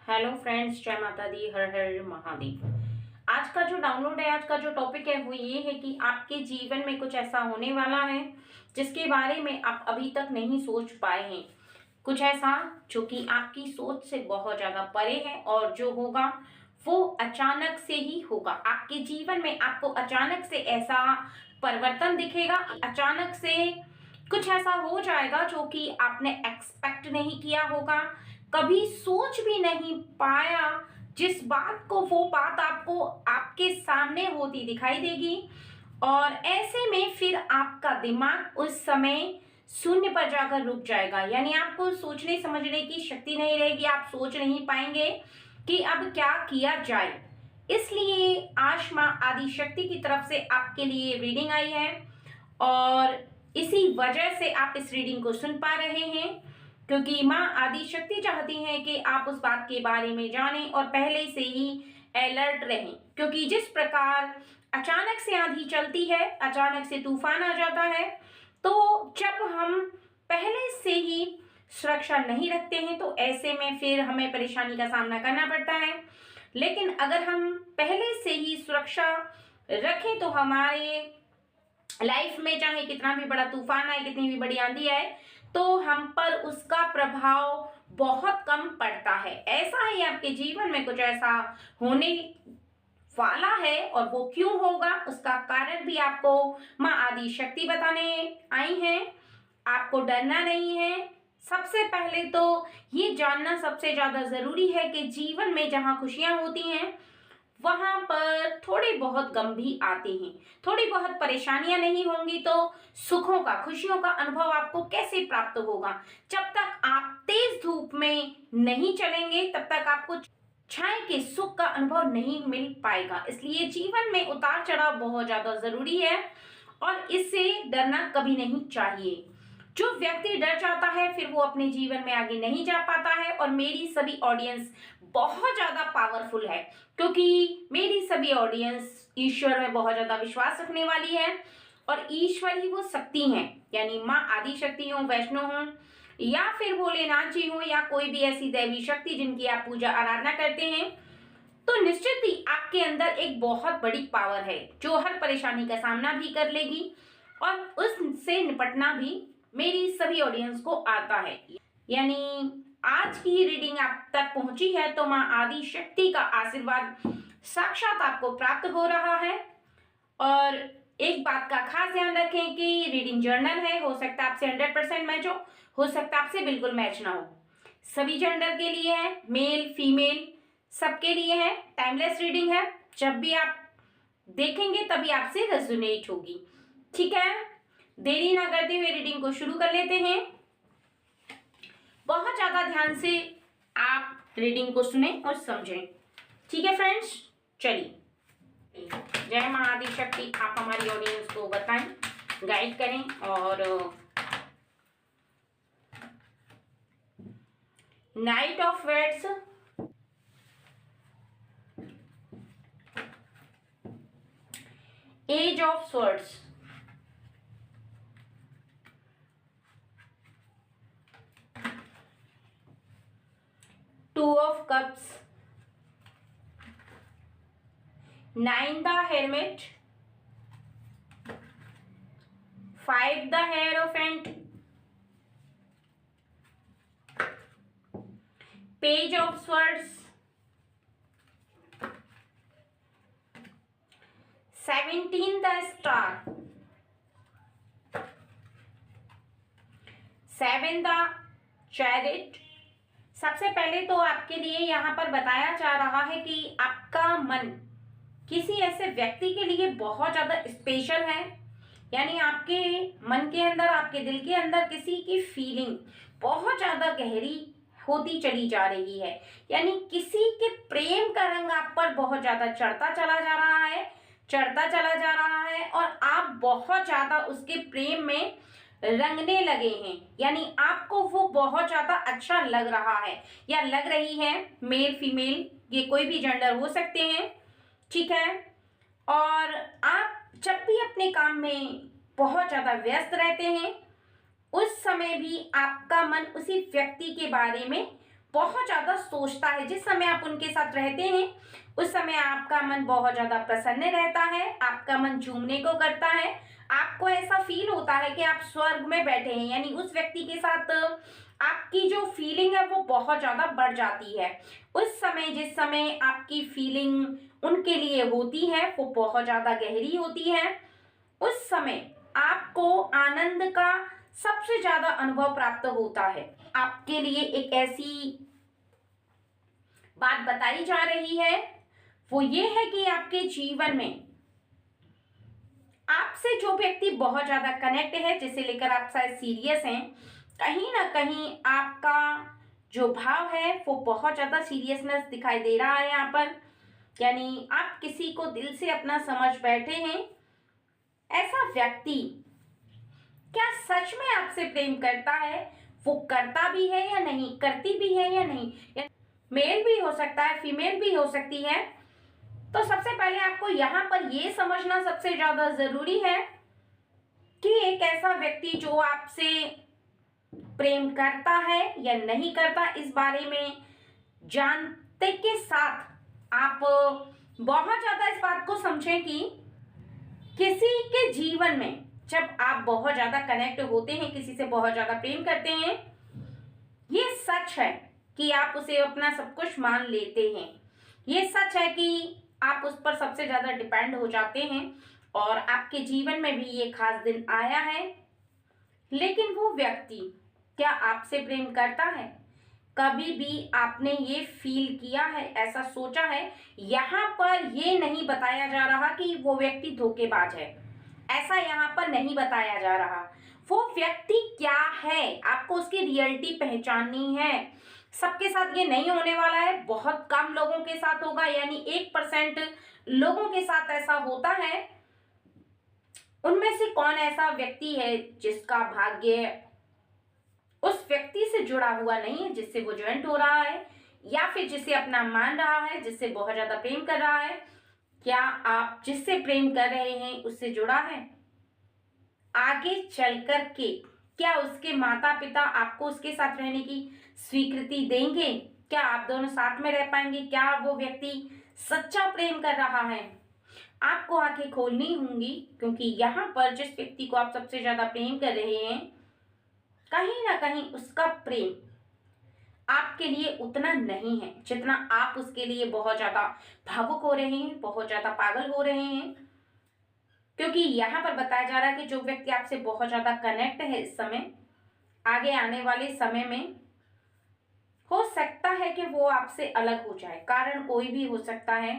Hello friends, जय माता दी, हर हर महादेव। आज का जो डाउनलोड है, आज का जो टॉपिक है वो ये है कि आपके जीवन में कुछ ऐसा होने वाला है जिसके बारे में आप अभी तक नहीं सोच पाए हैं। कुछ ऐसा जो कि आपकी सोच से बहुत ज्यादा परे है और जो होगा वो अचानक से ही होगा। आपके जीवन में आपको अचानक से ऐसा परिवर्तन दिखेगा, अचानक से कुछ ऐसा हो जाएगा जो कि आपने एक्सपेक्ट नहीं किया होगा, कभी सोच भी नहीं पाया। जिस बात को, वो बात आपको आपके सामने होती दिखाई देगी और ऐसे में फिर आपका दिमाग उस समय शून्य पर जाकर रुक जाएगा। यानी आपको सोचने समझने की शक्ति नहीं रहेगी, आप सोच नहीं पाएंगे कि अब क्या किया जाए। इसलिए आज माँ आदि शक्ति की तरफ से आपके लिए रीडिंग आई है और इसी वजह से आप इस रीडिंग को सुन पा रहे हैं, क्योंकि माँ आदि शक्ति चाहती हैं कि आप उस बात के बारे में जानें और पहले से ही अलर्ट रहें। क्योंकि जिस प्रकार अचानक से आंधी चलती है, अचानक से तूफान आ जाता है, तो जब हम पहले से ही सुरक्षा नहीं रखते हैं तो ऐसे में फिर हमें परेशानी का सामना करना पड़ता है। लेकिन अगर हम पहले से ही सुरक्षा रखें तो हमारे लाइफ में चाहे कितना भी बड़ा तूफान आए, कितनी भी बड़ी आंधी आए, तो हम पर उसका प्रभाव बहुत कम पड़ता है। ऐसा ही आपके जीवन में कुछ ऐसा होने वाला है और वो क्यों होगा उसका कारण भी आपको माँ आदि शक्ति बताने आई हैं। आपको डरना नहीं है। सबसे पहले तो ये जानना सबसे ज्यादा जरूरी है कि जीवन में जहाँ खुशियां होती हैं वहां पर थोड़े बहुत गम भी आते हैं, थोड़ी बहुत परेशानियां नहीं होंगी तो सुखों का, खुशियों का अनुभव आपको कैसे प्राप्त होगा। जब तक आप तेज धूप में नहीं चलेंगे तब तक आपको छाए के सुख का अनुभव नहीं मिल पाएगा। इसलिए जीवन में उतार चढ़ाव बहुत ज्यादा जरूरी है और इससे डरना कभी नहीं चाहिए। जो व्यक्ति डर जाता है फिर वो अपने जीवन में आगे नहीं जा पाता है। और मेरी सभी ऑडियंस बहुत ज्यादा पावरफुल है, क्योंकि मेरी सभी ऑडियंस ईश्वर में बहुत ज्यादा विश्वास रखने वाली है और ईश्वर ही वो शक्ति है। यानी माँ आदि शक्ति हो, वैष्णो हो या फिर भोलेनाथ जी हो या कोई भी ऐसी दैवी शक्ति जिनकी आप पूजा आराधना करते हैं, तो निश्चित ही आपके अंदर एक बहुत बड़ी पावर है जो हर परेशानी का सामना भी कर लेगी और उससे निपटना भी मेरी सभी ऑडियंस को आता है। यानी आज की रीडिंग आप तक पहुंची है तो माँ आदि शक्ति का आशीर्वाद साक्षात आपको प्राप्त हो रहा है। और एक बात का खास ध्यान रखें कि रीडिंग जर्नल है, हो सकता है आपसे 100% मैच हो सकता है आपसे बिल्कुल मैच ना हो। सभी जेंडर के लिए है, मेल फीमेल सबके लिए है। टाइमलेस रीडिंग है, जब भी आप देखेंगे तभी आपसे रेजोनेट होगी। ठीक है, देरी ना करते हुए रीडिंग को शुरू कर लेते हैं। बहुत ज्यादा ध्यान से आप रीडिंग को सुने और समझें। ठीक है फ्रेंड्स, चलिए। जय मां आदि शक्ति, आप हमारी ऑडियंस को बताएं, गाइड करें। और knight of wands, ace of swords, two of cups, nine the hermit, five the hierophant, page of swords, 17 the star, 7 the chariot. सबसे पहले तो आपके लिए यहाँ पर बताया जा रहा है कि आपका मन किसी ऐसे व्यक्ति के लिए बहुत ज्यादा स्पेशल है। यानी आपके मन के अंदर, आपके दिल के अंदर किसी की फीलिंग बहुत ज्यादा गहरी होती चली जा रही है। यानी किसी के प्रेम का रंग आप पर बहुत ज्यादा चढ़ता चला जा रहा है, चढ़ता चला जा रहा है और आप बहुत ज्यादा उसके प्रेम में रंगने लगे हैं। यानी आपको वो बहुत ज्यादा अच्छा लग रहा है या लग रही है। मेल फीमेल ये कोई भी जेंडर हो सकते हैं, ठीक है। और आप जब भी अपने काम में बहुत ज्यादा व्यस्त रहते हैं उस समय भी आपका मन उसी व्यक्ति के बारे में बहुत ज़्यादा सोचता है। जिस समय आप उनके साथ रहते हैं उस समय आपका मन बहुत ज़्यादा प्रसन्न रहता है, आपका मन झूमने को करता है, आपको ऐसा फील होता है कि आप स्वर्ग में बैठे हैं। यानी उस व्यक्ति के साथ आपकी जो फीलिंग है वो बहुत ज़्यादा बढ़ जाती है। उस समय जिस समय आपकी फीलिंग उनके लिए होती है वो बहुत ज़्यादा गहरी होती है। उस समय आपको आनंद का सबसे ज़्यादा अनुभव प्राप्त होता है। आपके लिए एक ऐसी बात बताई जा रही है, वो ये है कि आपके जीवन में आपसे जो व्यक्ति बहुत ज़्यादा कनेक्ट है, जिसे लेकर आप शायद सीरियस हैं, कहीं ना कहीं आपका जो भाव है वो बहुत ज़्यादा सीरियसनेस दिखाई दे रहा है यहाँ पर। यानी आप किसी को दिल से अपना समझ बैठे हैं। ऐसा व्यक्ति क्या सच में आपसे प्रेम करता है, वो करता भी है या नहीं, करती भी है या नहीं, मेल भी हो सकता है, फीमेल भी हो सकती है। तो सबसे पहले आपको यहाँ पर ये समझना सबसे ज्यादा जरूरी है कि एक ऐसा व्यक्ति जो आपसे प्रेम करता है या नहीं करता, इस बारे में जानते के साथ आप बहुत ज्यादा इस बात को समझें कि किसी के जीवन में जब आप बहुत ज्यादा कनेक्ट होते हैं, किसी से बहुत ज्यादा प्रेम करते हैं, ये सच है कि आप उसे अपना सब कुछ मान लेते हैं। ये सच है कि आप उस पर सबसे ज्यादा डिपेंड हो जाते हैं और आपके जीवन में भी ये खास दिन आया है। लेकिन वो व्यक्ति क्या आपसे प्रेम करता है? कभी भी आपने ये फील किया है, ऐसा सोचा है? यहाँ पर ये नहीं बताया जा रहा कि वो व्यक्ति धोखेबाज है, ऐसा यहाँ पर नहीं बताया जा रहा। वो व्यक्ति क्या है, आपको उसकी रियलिटी पहचाननी है। सबके साथ ये नहीं होने वाला है, बहुत कम लोगों के साथ होगा, यानी 1% लोगों के साथ ऐसा होता है। उनमें से कौन ऐसा व्यक्ति है जिसका भाग्य उस व्यक्ति से जुड़ा हुआ नहीं है, जिससे वो ज्वाइंट हो रहा है या फिर जिसे अपना मान रहा है, जिससे बहुत ज्यादा प्रेम कर रहा है? क्या आप जिससे प्रेम कर रहे हैं उससे जुड़ा है? आगे चल कर के क्या उसके माता पिता आपको उसके साथ रहने की स्वीकृति देंगे? क्या आप दोनों साथ में रह पाएंगे? क्या वो व्यक्ति सच्चा प्रेम कर रहा है? आपको आंखें खोलनी होंगी, क्योंकि यहाँ पर जिस व्यक्ति को आप सबसे ज्यादा प्रेम कर रहे हैं, कहीं ना कहीं उसका प्रेम आपके लिए उतना नहीं है जितना आप उसके लिए बहुत ज्यादा भावुक हो रहे हैं, बहुत ज्यादा पागल हो रहे हैं। क्योंकि यहाँ पर बताया जा रहा है कि जो व्यक्ति आपसे बहुत ज्यादा कनेक्ट है इस समय, आगे आने वाले समय में हो सकता है कि वो आपसे अलग हो जाए। कारण कोई भी हो सकता है,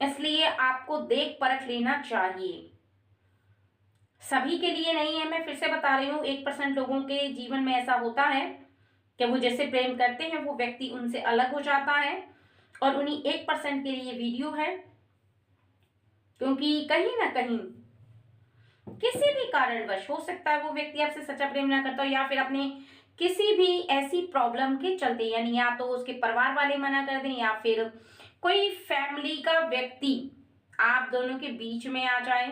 इसलिए आपको देख परख लेना चाहिए। सभी के लिए नहीं है, मैं फिर से बता रही हूँ, 1% लोगों के जीवन में ऐसा होता है कि वो जैसे प्रेम करते हैं वो व्यक्ति उनसे अलग हो जाता है। और उन्हीं 1% के लिए वीडियो है, क्योंकि कहीं ना कहीं किसी भी कारणवश हो सकता है वो व्यक्ति आपसे सच्चा प्रेम ना करता हो, या फिर अपने किसी भी ऐसी प्रॉब्लम के चलते, यानी या तो उसके परिवार वाले मना कर दें या फिर कोई फैमिली का व्यक्ति आप दोनों के बीच में आ जाए।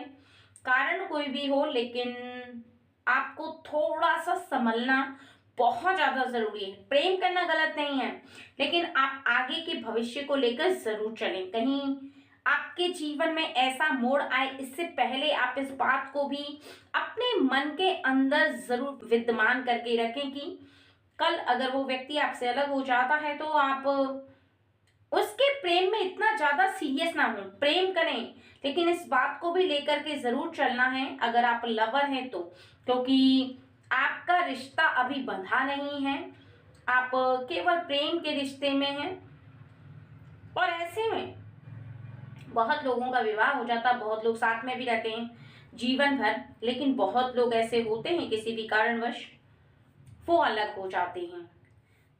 कारण कोई भी हो, लेकिन आपको थोड़ा सा संभलना बहुत ज्यादा जरूरी है। प्रेम करना गलत नहीं है, लेकिन आप आगे के भविष्य को लेकर जरूर चलें। कहीं आपके जीवन में ऐसा मोड़ आए, इससे पहले आप इस बात को भी अपने मन के अंदर जरूर विद्यमान करके रखें कि कल अगर वो व्यक्ति आपसे अलग हो जाता है तो आप उसके प्रेम में इतना ज्यादा सीरियस ना हो। प्रेम करें, लेकिन इस बात को भी लेकर के जरूर चलना है अगर आप लवर हैं तो, क्योंकि आपका रिश्ता अभी बंधा नहीं है, आप केवल प्रेम के रिश्ते में हैं। और ऐसे में बहुत लोगों का विवाह हो जाता, बहुत लोग साथ में भी रहते हैं जीवन भर, लेकिन बहुत लोग ऐसे होते हैं किसी भी कारणवश वो अलग हो जाते हैं।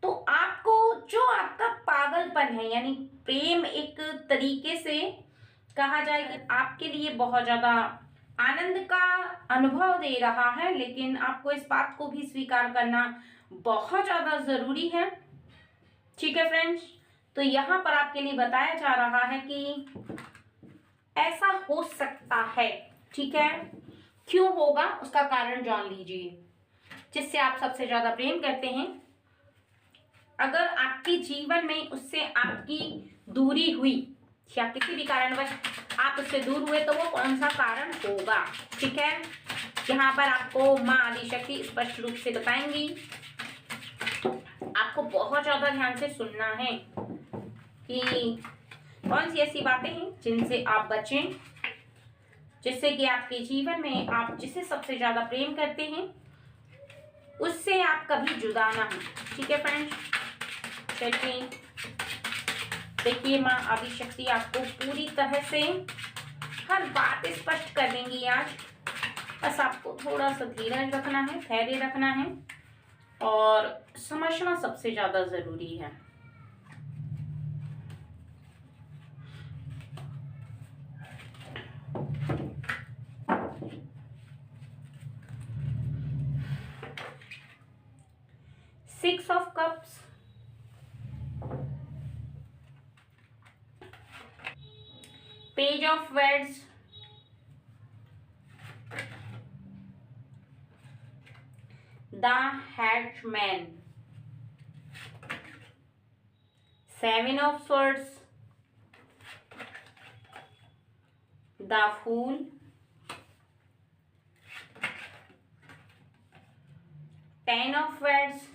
तो आपको जो आपका पागलपन है, यानी प्रेम एक तरीके से कहा जाए कि आपके लिए बहुत ज्यादा आनंद का अनुभव दे रहा है, लेकिन आपको इस बात को भी स्वीकार करना बहुत ज्यादा जरूरी है। ठीक है फ्रेंड्स, तो यहाँ पर आपके लिए बताया जा रहा है कि ऐसा हो सकता है। ठीक है, क्यों होगा उसका कारण जान लीजिए। जिससे आप सबसे ज्यादा प्रेम करते हैं, अगर आपके जीवन में उससे आपकी दूरी हुई या किसी भी कारणवश आप उससे दूर हुए तो वो कौन सा कारण होगा, ठीक है। यहाँ पर आपको माँ आदिशक्ति स्पष्ट रूप से बताएंगी। आपको बहुत ज्यादा ध्यान से सुनना है कि कौन सी ऐसी बातें हैं जिनसे आप बचें, जिससे कि आपके जीवन में आप जिसे सबसे ज्यादा प्रेम करते हैं उससे आप कभी जुदा ना हो, ठीक है फ्रेंड्स। चलिए देखिए, माँ आदिशक्ति आपको पूरी तरह से हर बात स्पष्ट कर देंगी आज। बस आपको थोड़ा सा धीरज रखना है, धैर्य रखना है और समझना सबसे ज्यादा जरूरी है। Six of Cups, Page of Wands, the Hatchman, Seven of Swords, the Fool, Ten of Wands,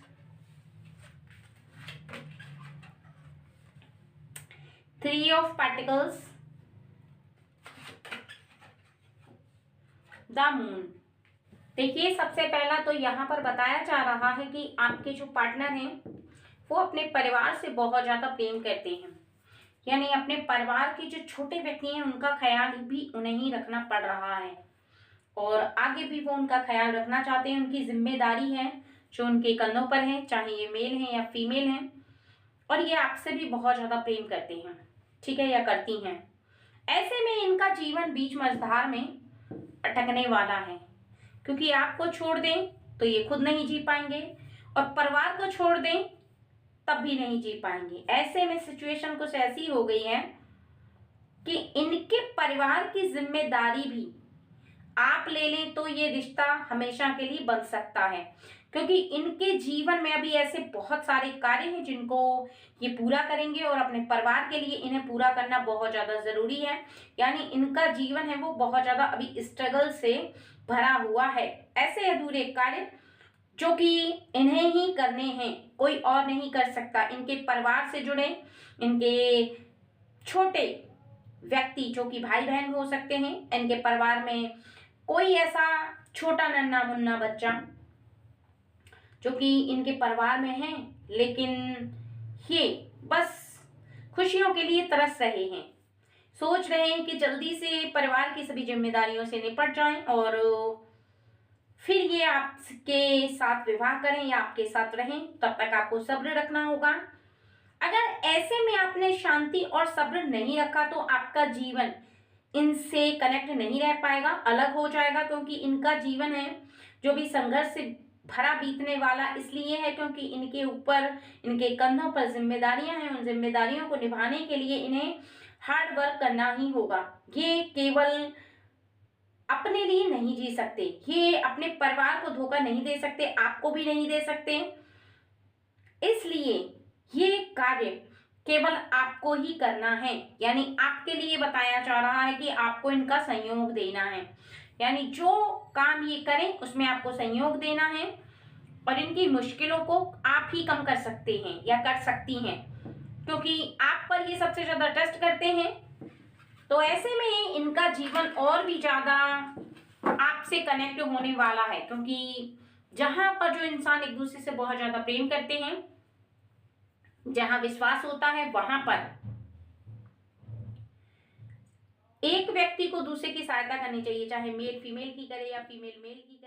Three of Pentacles, the moon. देखिए, सबसे पहला तो यहाँ पर बताया जा रहा है कि आपके जो पार्टनर हैं वो अपने परिवार से बहुत ज्यादा प्रेम करते हैं, यानी अपने परिवार के जो छोटे व्यक्ति हैं उनका ख्याल भी उन्हें ही रखना पड़ रहा है और आगे भी वो उनका ख्याल रखना चाहते हैं। उनकी जिम्मेदारी है जो उनके कंधों पर है, चाहे ये मेल है या फीमेल है, और ये आपसे भी बहुत ज्यादा प्रेम करते हैं, ठीक है, या करती हैं। ऐसे में इनका जीवन बीच मझधार में अटकने वाला है, क्योंकि आपको छोड़ दें तो ये खुद नहीं जी पाएंगे और परिवार को छोड़ दें तब भी नहीं जी पाएंगे। ऐसे में सिचुएशन कुछ ऐसी हो गई है कि इनके परिवार की जिम्मेदारी भी आप ले लें तो ये रिश्ता हमेशा के लिए बन सकता है, क्योंकि इनके जीवन में अभी ऐसे बहुत सारे कार्य हैं जिनको ये पूरा करेंगे और अपने परिवार के लिए इन्हें पूरा करना बहुत ज्यादा जरूरी है। यानी इनका जीवन है वो बहुत ज्यादा अभी स्ट्रगल से भरा हुआ है। ऐसे अधूरे कार्य जो कि इन्हें ही करने हैं, कोई और नहीं कर सकता। इनके परिवार से जुड़े इनके छोटे व्यक्ति जो कि भाई बहन हो सकते हैं, इनके परिवार में कोई ऐसा छोटा नन्हा मुन्ना बच्चा जो कि इनके परिवार में है, लेकिन ये बस खुशियों के लिए तरस रहे हैं, सोच रहे हैं कि जल्दी से परिवार की सभी जिम्मेदारियों से निपट जाएं और फिर ये आपके साथ विवाह करें या आपके साथ रहें। तब तक आपको सब्र रखना होगा। अगर ऐसे में आपने शांति और सब्र नहीं रखा तो आपका जीवन इनसे कनेक्ट नहीं रह पाएगा, अलग हो जाएगा, क्योंकि इनका जीवन है जो भी संघर्ष से भरा बीतने वाला इसलिए है क्योंकि इनके ऊपर, इनके कंधों पर जिम्मेदारियां हैं। उन जिम्मेदारियों को निभाने के लिए इन्हें हार्ड वर्क करना ही होगा। ये केवल अपने लिए नहीं जी सकते, ये अपने परिवार को धोखा नहीं दे सकते, आपको भी नहीं दे सकते। इसलिए ये कार्य केवल आपको ही करना है, यानी आपके लिए बताया जा रहा है कि आपको इनका सहयोग देना है। यानी जो काम ये करें उसमें आपको सहयोग देना है और इनकी मुश्किलों को आप ही कम कर सकते हैं या कर सकती हैं, क्योंकि आप पर ये सबसे ज्यादा ट्रस्ट करते हैं। तो ऐसे में इनका जीवन और भी ज्यादा आपसे कनेक्ट होने वाला है, क्योंकि जहां पर जो इंसान एक दूसरे से बहुत ज्यादा प्रेम करते हैं, जहां विश्वास होता है, वहां पर एक व्यक्ति को दूसरे की सहायता करनी चाहिए, चाहे मेल फीमेल की करे या फीमेल मेल की करे।